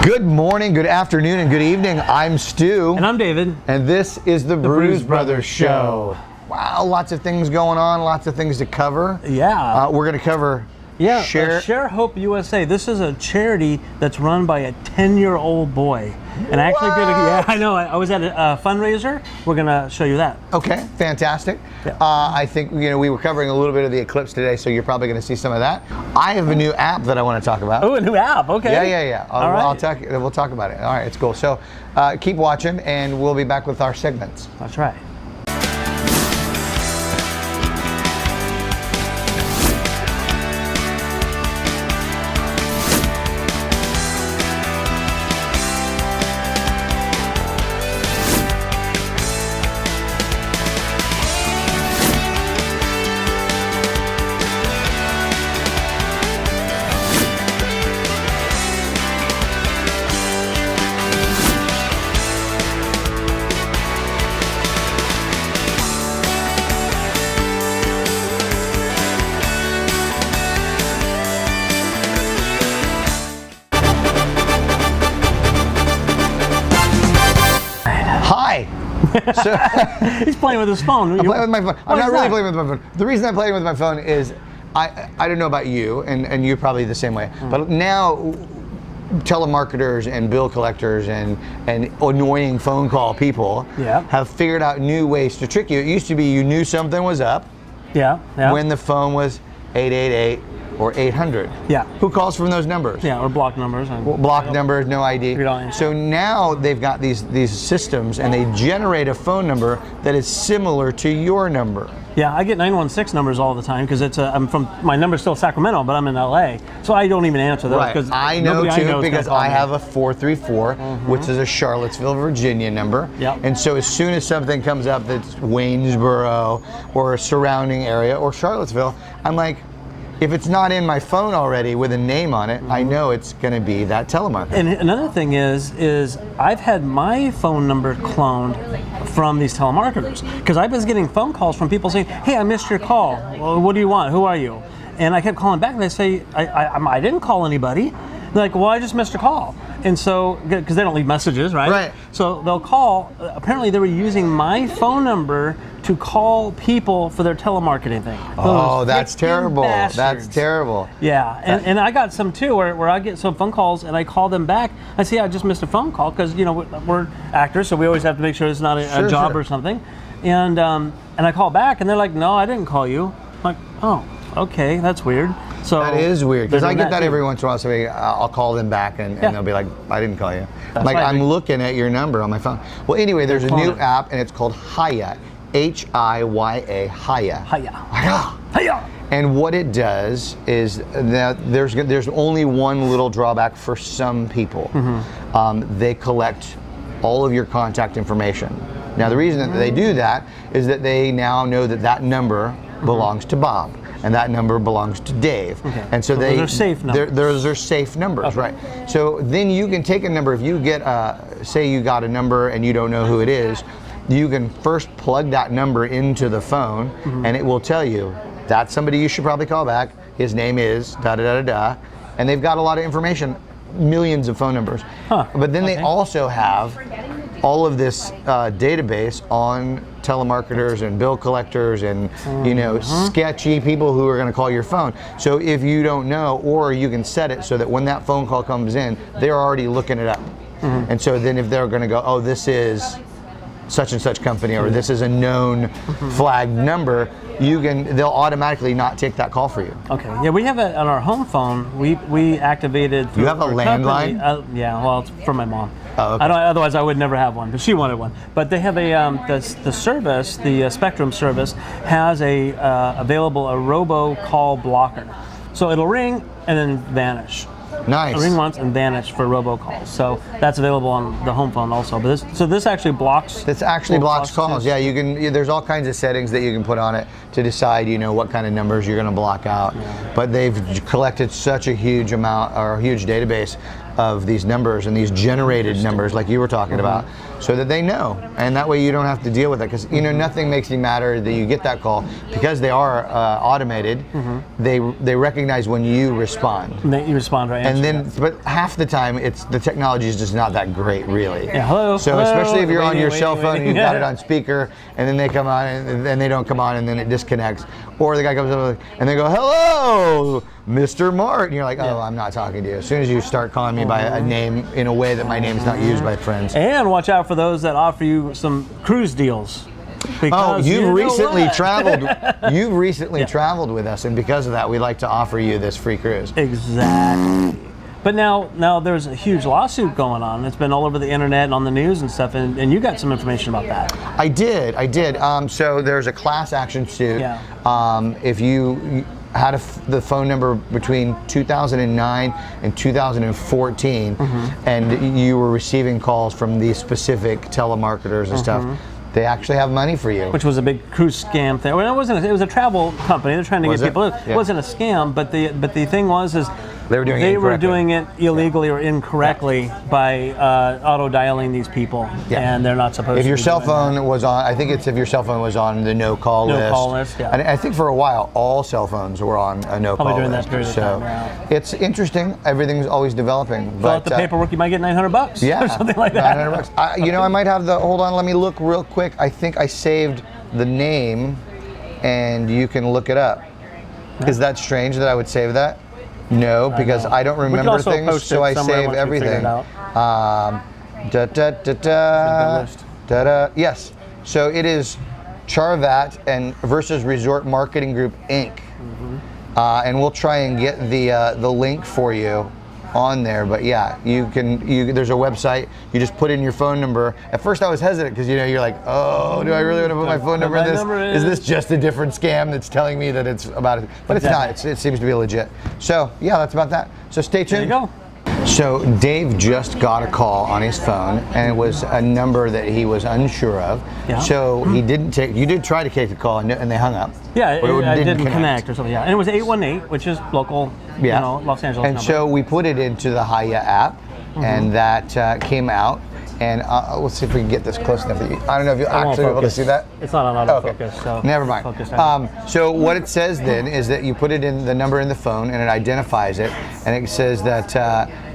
Good morning, good afternoon, and good evening. I'm Stu. And I'm David. And this is the Brews Brothers Show. Wow, lots of things going on, lots of things to cover. Yeah. We're going to cover Share Hope USA. This is a charity that's run by a 10-year-old boy. And I actually I know. I was at a fundraiser. We're going to show you that. Okay, fantastic. Yeah. I think we were covering a little bit of the Eclipse today, so you're probably going to see some of that. I have a new app that I want to talk about. Oh, a new app. Okay. Yeah. We'll talk about it. All right, it's cool. So keep watching, and we'll be back with our segments. That's right. So he's playing with his phone. I'm playing with my phone. I'm not really playing with my phone. The reason I'm playing with my phone is I don't know about you, and you're probably the same way. But now telemarketers and bill collectors and annoying phone call people have figured out new ways to trick you. It used to be you knew something was up when the phone was 888 or 800. Yeah. Who calls from those numbers? Yeah, or block numbers. Block numbers, no ID. So now they've got these systems, and they generate a phone number that is similar to your number. Yeah, I get 916 numbers all the time because my number's still Sacramento, but I'm in LA, so I don't even answer those. Right. I know too because I have a 434, which is a Charlottesville, Virginia number. Yep. And so as soon as something comes up that's Waynesboro or a surrounding area or Charlottesville, I'm like, if it's not in my phone already with a name on it, I know it's going to be that telemarketer. And another thing is I've had my phone number cloned from these telemarketers because I was getting phone calls from people saying, "Hey, I missed your call. Well, what do you want? Who are you?" And I kept calling back, and they say, "I didn't call anybody." They're like, "Well, I just missed a call." And so, because they don't leave messages, right? Right. So they'll call. Apparently, they were using my phone number to call people for their telemarketing thing. Oh, that's terrible. Bastards. That's terrible. Yeah, and I got some too, where I get some phone calls and I call them back. I say I just missed a phone call because we're actors, so we always have to make sure it's not a job or something. And I call back and they're like, "No, I didn't call you." I'm like, "Oh, okay, that's weird." So that is weird because I get that every once in a while. So I'll call them back and they'll be like, "I didn't call you." I'm looking at your number on my phone. Well, anyway, there's a new app and it's called Hiya, Hiya, Hiya. And what it does is that there's only one little drawback for some people. They collect all of your contact information. Now, the reason that they do that is that they now know that number belongs to Bob. And that number belongs to Dave. Okay. And so those are safe numbers. Those are safe numbers, right? So then you can take a number. If you get, say you got a number and you don't know who it is, you can first plug that number into the phone, and it will tell you that's somebody you should probably call back. His name is da-da-da-da-da. And they've got a lot of information, millions of phone numbers. But then they also have all of this database on telemarketers and bill collectors and sketchy people who are going to call your phone. So if you don't know, or you can set it so that when that phone call comes in, they're already looking it up. And so then if they're going to go, "Oh, this is such and such company," or "This is a known flagged number," they'll automatically not take that call for you. Okay. Yeah, we have it on our home phone. We activated. You have a landline? Yeah. Well, it's from my mom. Oh, okay. Otherwise, I would never have one because she wanted one. But they have the service, the Spectrum service, has available a robocall blocker. So it'll ring and then vanish. Nice. Ring once and vanish for robocalls. So that's available on the home phone also. But this actually blocks. This actually blocks calls. Yeah, you can. There's all kinds of settings that you can put on it to decide, what kind of numbers you're going to block out. Yeah. But they've collected such a huge amount or a huge database of these numbers and these generated numbers like you were talking about, so that they know, and that way you don't have to deal with it, because nothing makes me madder that you get that call, because they are automated. They recognize when you respond. You respond right. And then, but half the time, the technology is just not that great, really. Yeah, hello. So hello, especially if you're on your waiting, cell phone and you've yeah. got it on speaker, and then they come on and then they don't come on, and then it disconnects, or the guy comes up and they go, "Hello, Mr. Mart," and you're like, "Oh, I'm not talking to you." As soon as you start calling me by a name in a way that my name's not used by friends. And watch out for those that offer you some cruise deals. Because you've recently what? traveled. You've recently traveled with us, and because of that, we'd like to offer you this free cruise. Exactly. But now there's a huge lawsuit going on. It's been all over the internet and on the news and stuff, and you got some information about that. I did. So there's a class action suit. Yeah. If you had the phone number between 2009 and 2014, and you were receiving calls from these specific telemarketers and stuff, they actually have money for you. Which was a big cruise scam thing. Well, it was a travel company. They're trying to get people. It wasn't a scam, but the thing was they were doing it illegally or incorrectly by auto dialing these people, and they're not supposed to. If your cell phone was on, I think it's if your cell phone was on the no call list. No call list, yeah. And I think for a while all cell phones were on a no call list. Probably during that period of time. Yeah. It's interesting. Everything's always developing. Fill out the paperwork, you might get $900. Yeah, or something like that. $900. I might have the. Hold on, let me look real quick. I think I saved the name, and you can look it up. Is that strange that I would save that? No, because I don't remember things, so I save everything. Yes. So it is Charvat and versus Resort Marketing Group Inc. And we'll try and get the link for you on there, but yeah, there's a website. You just put in your phone number. At first I was hesitant because you're like, oh, do I really want to put my phone number in this? Is this just a different scam that's telling me that it's about it? But it's not. It seems to be legit. So yeah, that's about that. So stay tuned. There you go. So Dave just got a call on his phone, and it was a number that he was unsure of. Yeah. So he didn't take. You did try to take the call, and they hung up. Yeah, it didn't connect or something. Yeah, and it was 818, which is local, Los Angeles. And number. So we put it into the Hiya app, and that came out. And let's see if we can get this close enough. I don't know if you'll actually be able to see that. It's not on autofocus, so never mind. So what it says then is that you put it in the number in the phone, and it identifies it, and it says that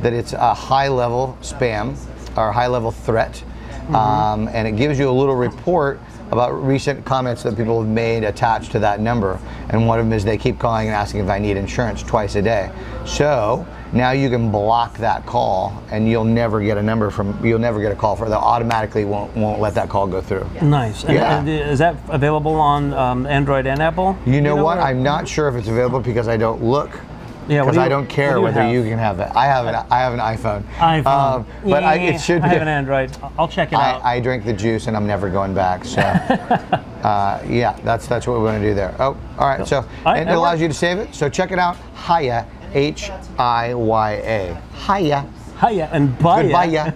it's a high-level spam or high-level threat, and it gives you a little report about recent comments that people have made attached to that number. And one of them is they keep calling and asking if I need insurance twice a day. So now you can block that call, and you'll never get a call for. They automatically won't let that call go through. Nice. And is that available on Android and Apple? You know what? I'm not sure if it's available because I don't look. Yeah, because I don't care whether you can have it. I have an iPhone. But it should be. I have an Android. I'll check it out. I drink the juice and I'm never going back. So yeah, that's what we're going to do there. Oh, all right. So and it allows you to save it. So check it out. Hiya, Hiya. Hiya. Hiya and bye. Goodbye, ya.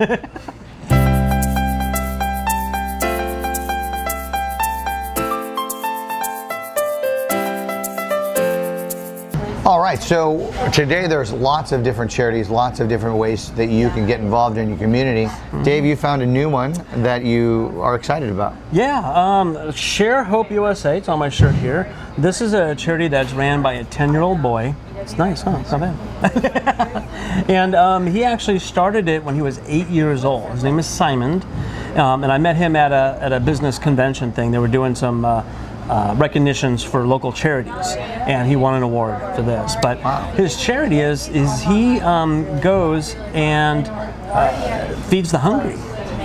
All right, so today there's lots of different charities, lots of different ways that you can get involved in your community. Dave, you found a new one that you are excited about. Yeah, Share Hope USA, it's on my shirt here. This is a charity that's ran by a 10-year-old boy. It's nice, huh? It's not bad. And he actually started it when he was 8 years old. His name is Simon, and I met him at a business convention thing. They were doing some recognitions for local charities, and he won an award for this. But his charity is he goes and feeds the hungry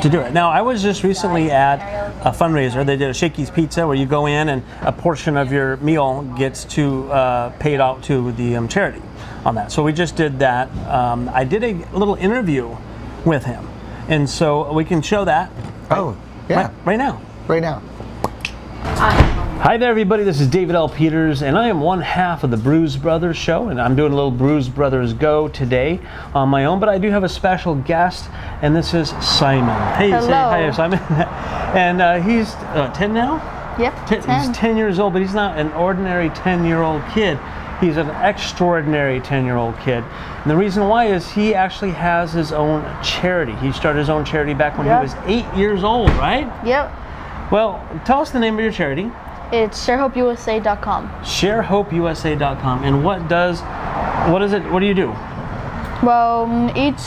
to do it. Now, I was just recently at a fundraiser. They did a Shakey's Pizza where you go in and a portion of your meal gets paid out to the charity on that. So we just did that. I did a little interview with him, and so we can show that. Oh, yeah. Right now. Right now. Hi there, everybody. This is David L. Peters, and I am one half of the Brews Brothers show, and I'm doing a little Brews Brothers Go today on my own, but I do have a special guest, and this is Simon. Hey, hello. Say hi, Simon. And he's 10 now? Yep, 10. He's 10 years old, but he's not an ordinary 10-year-old kid. He's an extraordinary 10-year-old kid. And the reason why is he actually has his own charity. He started his own charity back when he was 8 years old, right? Yep. Well, tell us the name of your charity. It's sharehopeusa.com. Sharehopeusa.com. And what do you do? Well, each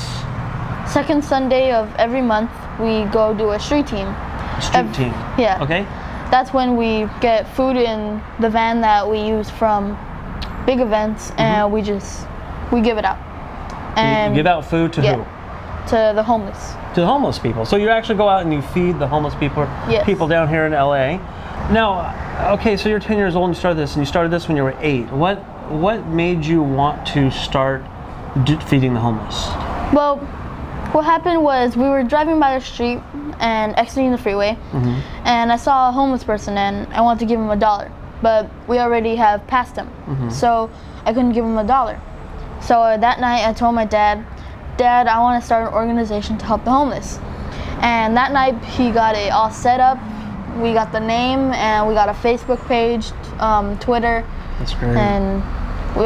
second Sunday of every month, we go do a street team. Street team. Yeah. Okay. That's when we get food in the van that we use from big events, and we give it out. And you give out food to who? To the homeless. To the homeless people. So you actually go out and you feed the homeless people, people down here in LA. Now, okay, so you're 10 years old and you started this when you were 8. What made you want to start feeding the homeless? Well, what happened was we were driving by the street and exiting the freeway, and I saw a homeless person and I wanted to give him $1, but we already have passed him, so I couldn't give him $1. So that night I told my dad, I want to start an organization to help the homeless. And that night he got it all set up. We got the name and we got a Facebook page, Twitter. That's great. And we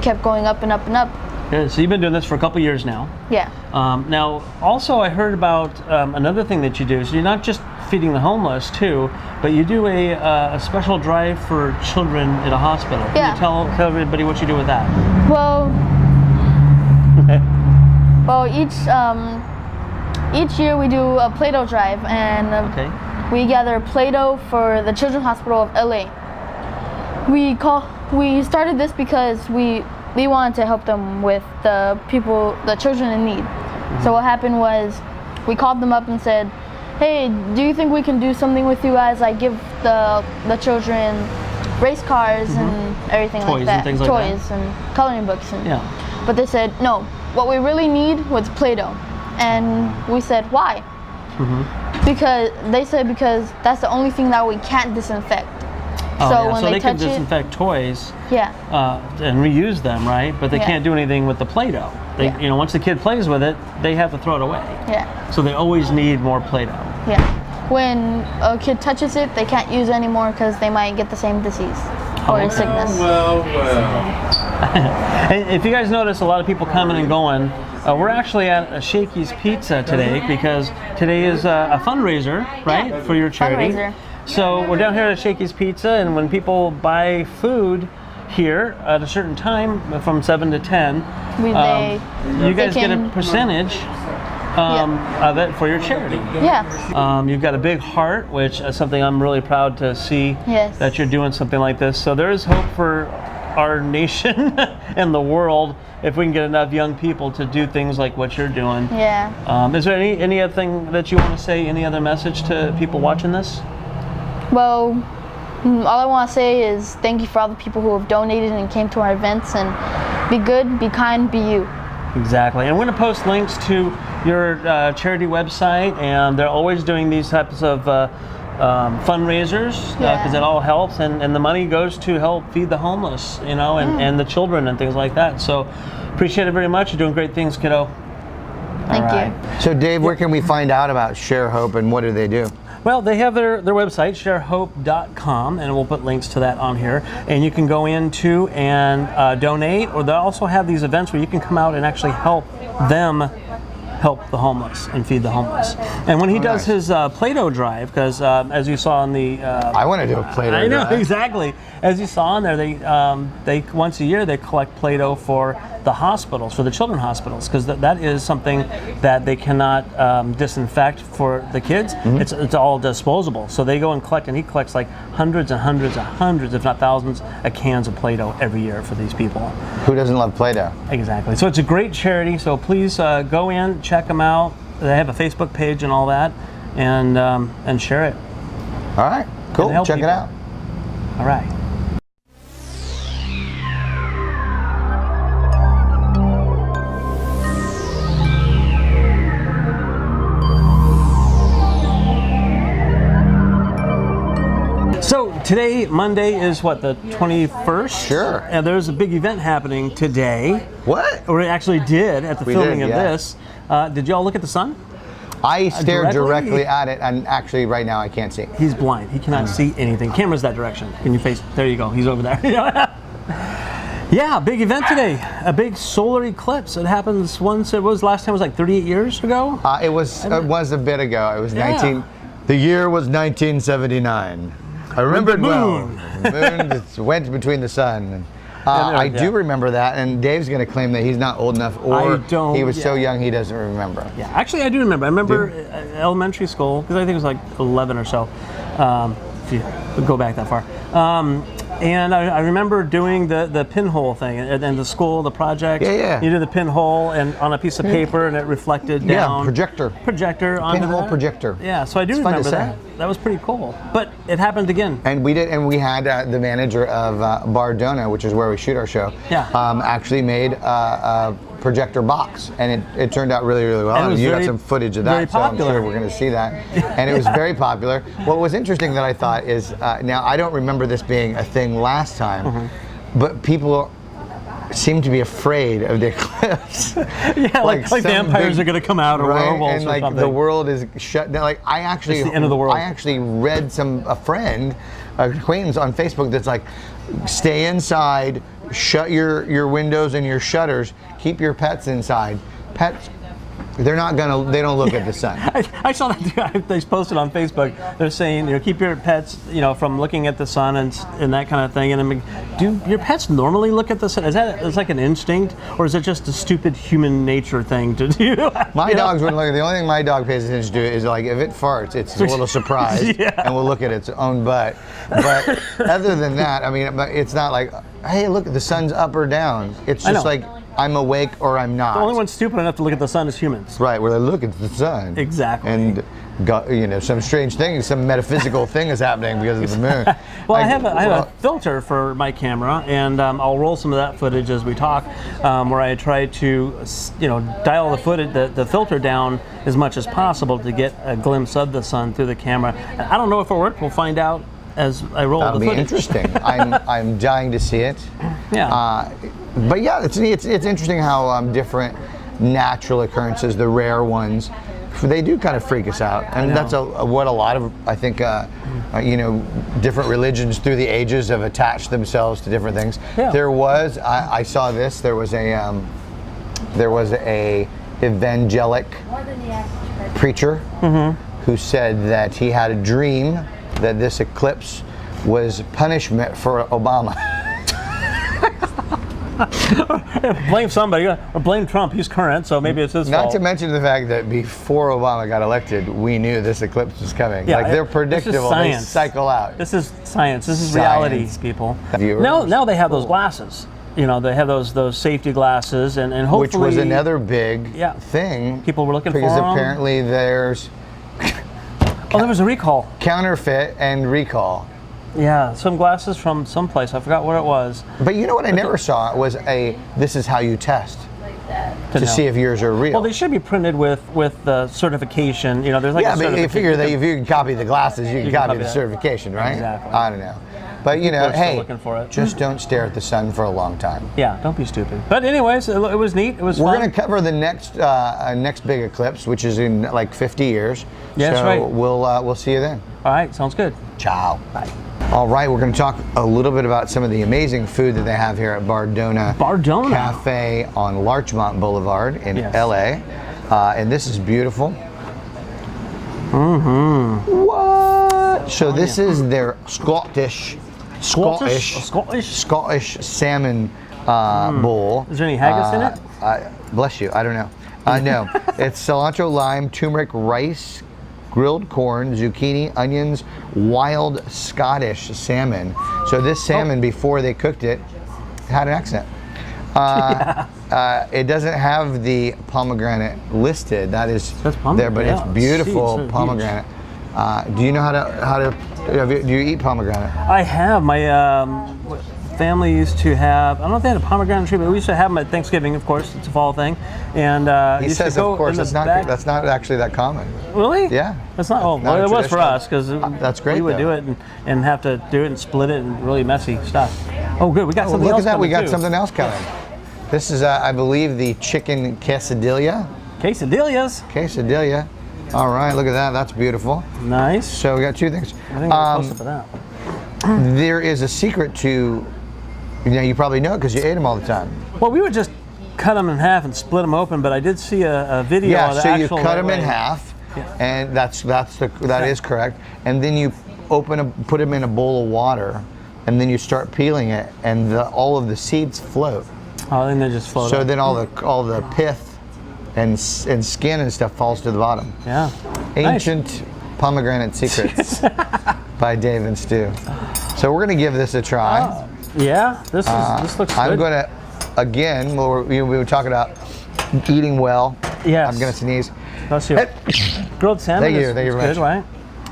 kept going up and up and up. Good. So you've been doing this for a couple years now. Yeah. Now, also I heard about another thing that you do. So you're not just feeding the homeless too, but you do a special drive for children at a hospital. Can you tell everybody what you do with that? Well, each year we do a Play-Doh drive, and we gather Play-Doh for the Children's Hospital of LA. We started this because we wanted to help them with the children in need. So what happened was we called them up and said, hey, do you think we can do something with you guys, like give the children race cars and everything like that, toys and coloring books, but they said no, what we really need was Play-Doh. And we said, why? Because they said because that's the only thing that we can't disinfect. So they can disinfect toys and reuse them, right? But they can't do anything with the Play-Doh. Once the kid plays with it, they have to throw it away. So they always need more Play-Doh. When a kid touches it, they can't use it anymore because they might get the same disease or sickness. Well. And if you guys notice, a lot of people coming and going. We're actually at a Shakey's Pizza today because today is a fundraiser, right, for your charity. Fundraiser. So we're down here at Shakey's Pizza, and when people buy food here at a certain time, from 7 to 10, you guys get a percentage of it for your charity. You've got a big heart, which is something I'm really proud to see that you're doing something like this. So there is hope for our nation and the world if we can get enough young people to do things like what you're doing. Is there any other thing that you want to say, any other message to people watching this? Well, all I want to say is thank you for all the people who have donated and came to our events, and be good, be kind, be you. Exactly. And we're going to post links to your charity website, and they're always doing these types of fundraisers because it all helps, and the money goes to help feed the homeless, and the children and things like that. So appreciate it very much. You're doing great things, kiddo. Thank you. So Dave, where can we find out about Share Hope and what do they do? Well, they have their website, sharehope.com, and we'll put links to that on here. And you can go into and donate, or they also have these events where you can come out and actually help them help the homeless and feed the homeless. And when he does his Play-Doh drive, because as you saw in the... I want to do a Play-Doh drive. I know, exactly. As you saw in there, they once a year they collect Play-Doh for the hospitals, for the children's hospitals, because that is something that they cannot disinfect for the kids. It's all disposable. So they go and collect, and he collects like hundreds and hundreds and hundreds, if not thousands, of cans of Play-Doh every year for these people. Who doesn't love Play-Doh? Exactly. So it's a great charity. So please go in, check them out. They have a Facebook page and all that, and share it. All right, cool. Check it out. All right. So today, Monday, is what, the 21st? Sure. And there's a big event happening today. What? Or we actually did at the filming of this. Did y'all look at the sun? I stared directly at it, and actually right now I can't see. He's blind. He cannot see anything. Camera's that direction. Can you face? There you go. He's over there. Yeah, big event today. A big solar eclipse. It happens once. It was last time. It was like 38 years ago. It was a bit ago. It was Yeah. 19. The year was 1979. I remember it well. moon. The moon just went between the sun. I do remember that, and Dave's going to claim that he's not old enough, or I don't, he was so yeah. young he doesn't remember. Yeah, actually, I do remember. I remember elementary school, because I think it was like 11 or so, if you go back that far. And I remember doing the pinhole thing, and the school, the project. Yeah. You did the pinhole and on a piece of paper, and it reflected down. Projector. Projector onto Pinhole that. projector. Yeah, so I do It's fun to remember say. that. That was pretty cool. But it happened again. And we did, and we had the manager of Bardonna, which is where we shoot our show. Yeah. Actually made a projector box, and it turned out really, really well. And it was you very- got some footage of very that, so I'm popular. sure we're going to see that. And it was very popular. What was interesting that I thought is, now I don't remember this being a thing last time, but people seem to be afraid of the eclipse. Yeah, like some vampires big- are going to come out, or right? werewolves and or like something. the world is shut down. Like I actually, It's the end of the world. I actually read a friend, an acquaintance on Facebook that's like, stay inside, shut your windows and your shutters, keep your pets inside. Pets, they don't look at the sun. I saw that they posted on Facebook. They're saying, keep your pets, from looking at the sun and that kind of thing. And I mean, do your pets normally look at the sun? Is that like an instinct, or is it just a stupid human nature thing to do? My dogs wouldn't look. The only thing my dog pays attention to is like if it farts, it's a little surprised and will look at its own butt. But other than that, I mean, it's not like, hey, look, the sun's up or down. It's just like, I'm awake or I'm not. The only one stupid enough to look at the sun is humans. Right, where they look at the sun. Exactly. And some strange thing, some metaphysical thing is happening because of the moon. Well, I have a filter for my camera, and I'll roll some of that footage as we talk, where I try to, dial the footage, the filter down as much as possible to get a glimpse of the sun through the camera. And I don't know if it worked. We'll find out as I roll That'll the be footage. interesting. I'm dying to see it. Yeah. But yeah, it's interesting how different natural occurrences, the rare ones, they do kind of freak us out, and that's what a lot of, I think, different religions through the ages have attached themselves to different things. Yeah. There was, I saw this. There was a evangelic preacher who said that he had a dream that this eclipse was punishment for Obama. Blame somebody, or blame Trump. He's current, so maybe it's his Not fault. to mention the fact that before Obama got elected, we knew this eclipse was coming. Yeah, like they're this is predictable. They science. cycle out. This is science. This is reality, Science. people. Viewers. Now they have those glasses. They have those safety glasses, and hopefully, Which was another big Yeah. thing. People were looking for because 'em. apparently there's Oh, there was a recall. counterfeit and recall. Yeah, some glasses from someplace. I forgot where it was. But you know what I never saw was this is how you test to know. see if yours are real. Well, they should be printed with the certification. There's like yeah, a but you certification. figure that if you can copy the glasses, you can copy the that. certification, right? Exactly. I don't know. But People are still hey, looking for it. just don't stare at the sun for a long time. Yeah, don't be stupid. But anyways, it was neat. It was We're fun. going to cover the next big eclipse, which is in like 50 years. Yeah, that's so right. we'll see you then. All right, sounds good. Ciao. Bye. All right, we're going to talk a little bit about some of the amazing food that they have here at Bardonna Cafe on Larchmont Boulevard in LA. And this is beautiful. What? So this is their Scottish salmon bowl. Is there any haggis in it? Bless you. I don't know. No, it's cilantro, lime, turmeric, rice, grilled corn, zucchini, onions, wild Scottish salmon. So this salmon, before they cooked it, had an accent. It doesn't have the pomegranate listed. That is there, but it's beautiful pomegranate. Do you know how to? Do you eat pomegranate? I have. My family used to have. I don't know if they had a pomegranate tree, but we used to have them at Thanksgiving. Of course, it's a fall thing. And He used says, to go of course, in the that's not back. that's not actually that common. Really? Yeah. That's not. Oh, Not well, a it was for traditional- us because that's great, we would though. do it and have to do it and split it and really messy stuff. Oh, good. We got something Look else at that. We coming, got too. something else coming. This is, I believe, the chicken quesadilla. Quesadillas. Quesadilla. All right, look at that. That's beautiful. Nice. So we got two things. I think we're close up to that. There is a secret to You probably know it because you ate them all the time. Well, we would just cut them in half and split them open, but I did see a video Yeah, of the so you actual cut them way. in half, and that is correct. And then you put them in a bowl of water, and then you start peeling it, and all of the seeds float. Oh, then they just float So up. then all the pith and skin and stuff falls to the bottom. Yeah. Ancient Pomegranate Secrets by Dave and Stu. So we're gonna give this a try. Oh, yeah, this looks good. I'm gonna, again, we were talking about eating well. Yes. I'm gonna sneeze. Let's hear it. Grilled salmon Thank you is very good, much. right?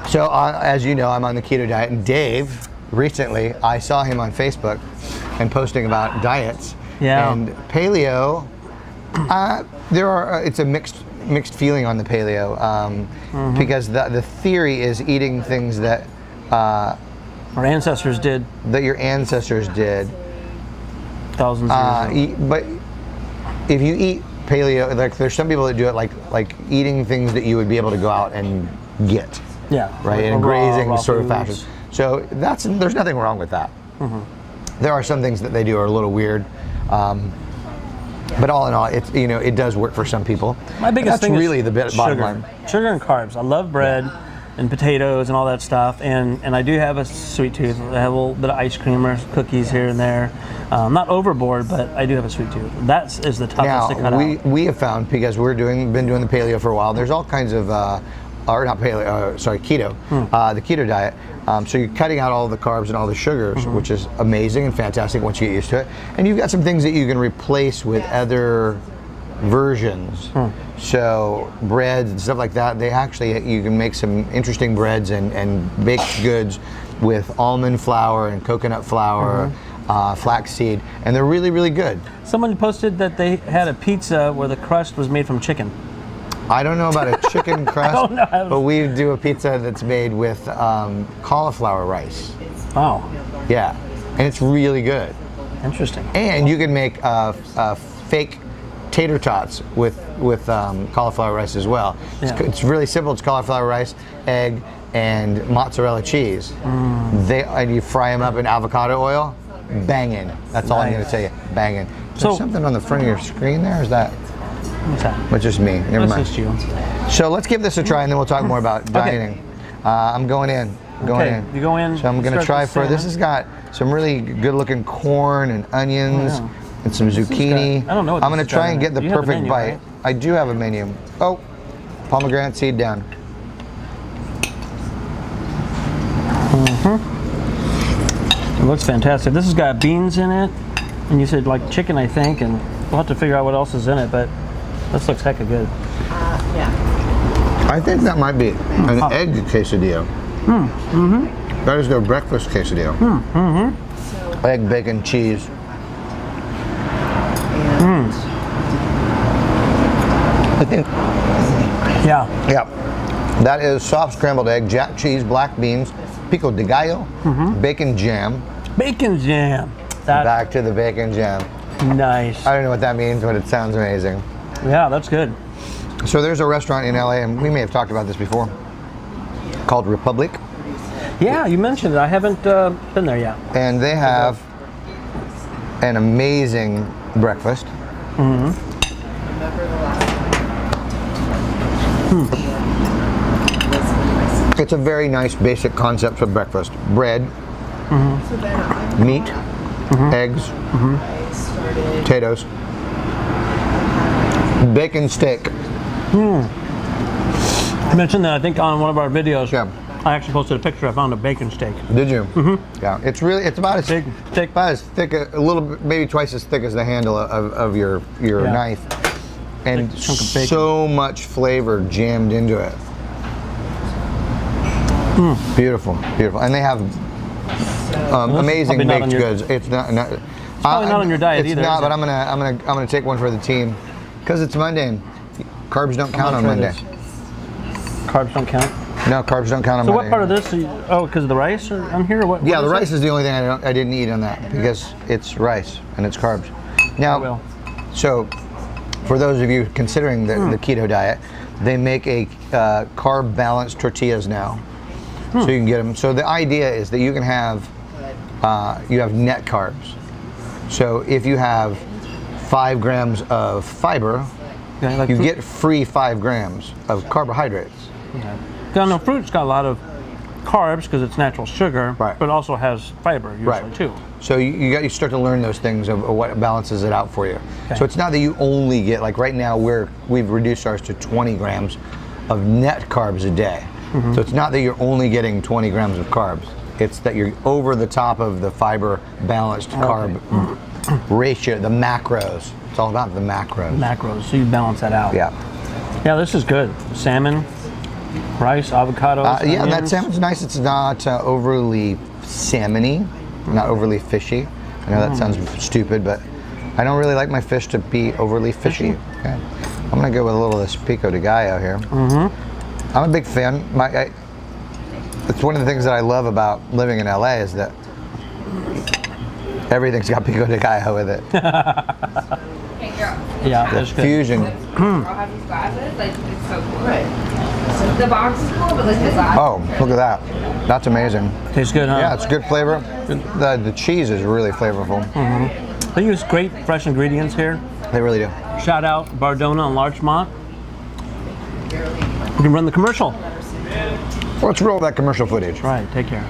So as you know, I'm on the keto diet, and Dave, recently, I saw him on Facebook and posting about diets. Yeah. And paleo, it's a mixed feeling on the paleo, because the theory is eating things that Our ancestors did your ancestors did. thousands of years ago. But if you eat paleo, like there's some people that do it like eating things that you would be able to go out and get. Yeah. Right, in a raw grazing sort of foods. fashion. So there's nothing wrong with that. There are some things that they do are a little weird, but all in all, it does work for some people. My biggest That's thing really is the bottom sugar. line. Sugar and carbs. I love bread and potatoes and all that stuff, and I do have a sweet tooth. I have a little bit of ice cream or cookies here and there. Not overboard, but I do have a sweet tooth. That is the toughest to cut Now out. we have found, because been doing the paleo for a while. There's all kinds of keto, the keto diet. So you're cutting out all the carbs and all the sugars, which is amazing and fantastic once you get used to it. And you've got some things that you can replace with other versions. So breads and stuff like that, you can make some interesting breads and baked goods with almond flour and coconut flour, flaxseed, and they're really, really good. Someone posted that they had a pizza where the crust was made from chicken. I don't know about a chicken crust, don't know. but we do a pizza that's made with cauliflower rice. Wow. Yeah, and it's really good. Interesting. And you can make fake tater tots with cauliflower rice as well. Yeah. It's really simple. It's cauliflower rice, egg, and mozzarella cheese. And you fry them up in avocado oil. Banging. That's all I'm going to tell you. Banging. Is there something on the front of your screen there? Is that? What's that? It's just me. Never mind. That's just you. So let's give this a try, and then we'll talk more about dieting. I'm going in. Okay, you go in. So I'm going to start try the salmon. this has got some really good-looking corn and onions and some zucchini. I don't know what I'm this going to has try got and in get the it. You have the perfect menu, bite. right? I do have a menu. Oh, pomegranate seed down. It looks fantastic. This has got beans in it, and you said like chicken, I think, and we'll have to figure out what else is in it, but this looks hecka good. I think that might be an egg quesadilla. That is their breakfast quesadilla. Egg, bacon, cheese. I think. Yeah. Yeah, that is soft scrambled egg, jack cheese, black beans, pico de gallo, bacon jam. Bacon jam. That's Back to the bacon jam. nice. I don't know what that means, but it sounds amazing. Yeah, that's good. So there's a restaurant in LA, and we may have talked about this before, called Republic, Yeah, you mentioned it. I haven't been there yet. and they have an amazing breakfast. It's a very nice basic concept for breakfast. Bread, meat, eggs, potatoes, bacon steak. You mentioned that I think on one of our videos. Yeah. I actually posted a picture. I found a bacon steak. Did you? Yeah, it's about as Big steak. about as thick, a little bit, maybe twice as thick as the handle of your Yeah. knife, and Big chunk of bacon. so much flavor jammed into it. Beautiful, beautiful, and they have amazing probably not on baked your- goods. It's not probably not on your diet it's either, not, is but it? I'm gonna take one for the team because it's Monday. And carbs don't count on try Monday. this. Carbs don't count. No, carbs don't count on So Monday. what part of this? Because of the rice on here? Or what? Yeah, what the is rice it? is the only thing I didn't eat on that because it's rice and it's carbs. Now, will. so for those of you considering the keto diet, they make a carb balanced tortillas now, so you can get them. So the idea is that you can have you have net carbs, So if you have 5 grams of fiber, Okay, like you fruit. get free 5 grams of carbohydrates. Okay. Because I know fruit's got a lot of carbs because it's natural sugar, Right. but it also has fiber usually Right. too. So you start to learn those things of what balances it out for you. Okay. So it's not that you only get, like right now we've reduced ours to 20 grams of net carbs a day. So it's not that you're only getting 20 grams of carbs. It's that you're over the top of the fiber balanced carb ratio, the macros. It's all about the macros. Macros, so you balance that out. Yeah. Yeah, this is good. Salmon, rice, avocados. Yeah, and that onions. salmon's nice. It's not overly salmon-y, not overly fishy. I know that sounds stupid, but I don't really like my fish to be overly fishy. Okay. I'm gonna go with a little of this pico de gallo here. I'm a big fan. It's one of the things that I love about living in LA is that everything's got pico de gallo with it. Yeah, The that's good. fusion. I'll have these glasses. Like, it's so cool. Right. The box is cool, but like the glass. Oh, look at that. That's amazing. Tastes good, huh? Yeah, it's good flavor. The cheese is really flavorful. They use great fresh ingredients here. They really do. Shout out Bardonna and Larchmont. We can run the commercial. Let's roll that commercial footage. Right, take care.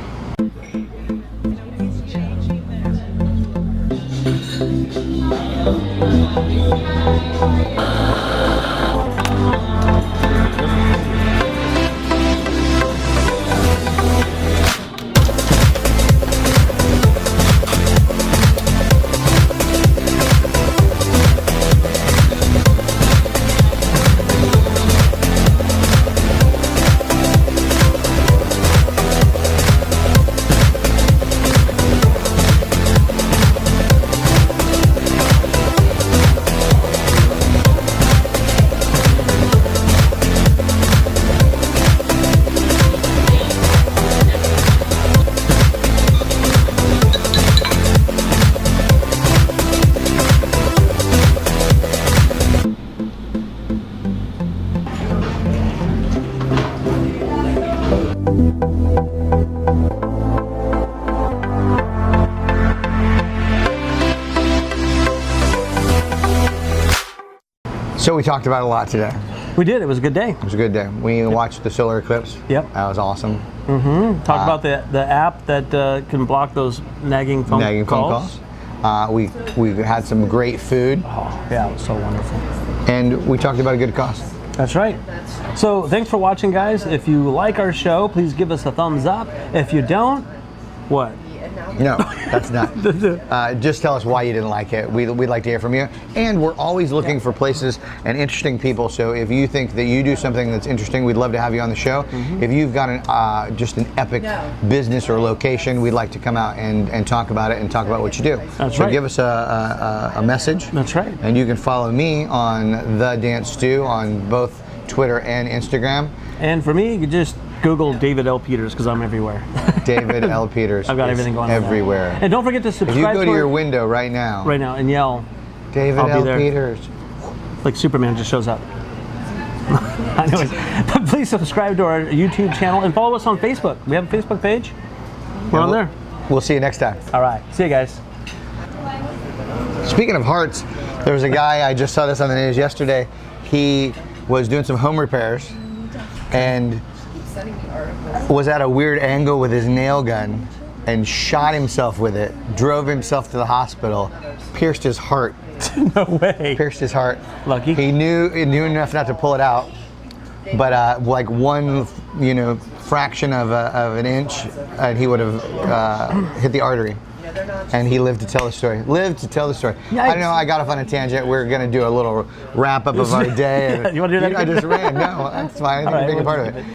So we talked about it a lot today. We did, it was a good day. It was a good day. We watched the solar eclipse. Yep. That was awesome. Talk about the app that can block those nagging phone calls. We had some great food, Oh, yeah, it was so wonderful. and we talked about a good cost. That's right. So thanks for watching, guys. If you like our show, please give us a thumbs up. If you don't, what? No, that's not. Just tell us why you didn't like it. We'd like to hear from you. And we're always looking for places and interesting people. So if you think that you do something that's interesting, we'd love to have you on the show. If you've got just an epic business or location, we'd like to come out and talk about it and talk about what you do. That's so right. give us a message. That's right. And you can follow me on The Dance Stew on both Twitter and Instagram. And for me, you can just Google David L. Peters because I'm everywhere. David L. Peters. I've got is everything going on there. everywhere. And don't forget to If you subscribe go to our- your window right now, and yell, David I'll be L. there. Peters. like Superman just shows up. Anyways, but please subscribe to our YouTube channel and follow us on Facebook. We have a Facebook page. We're on there. We'll see you next time. All right. See you guys. Speaking of hearts, there was a guy, I just saw this on the news yesterday. He was doing some home repairs and was at a weird angle with his nail gun and shot himself with it, drove himself to the hospital, pierced his heart. No way. Pierced his heart. Lucky. He knew enough not to pull it out, but like one, fraction of an inch, and he would have hit the artery. And he lived to tell the story. Lived to tell the story. Yikes. I don't know. I got off on a tangent. We're gonna do a little wrap up of our day. Yeah, you wanna do that I again? just ran. No, that's fine. I think All right, you're a big we'll part of just it.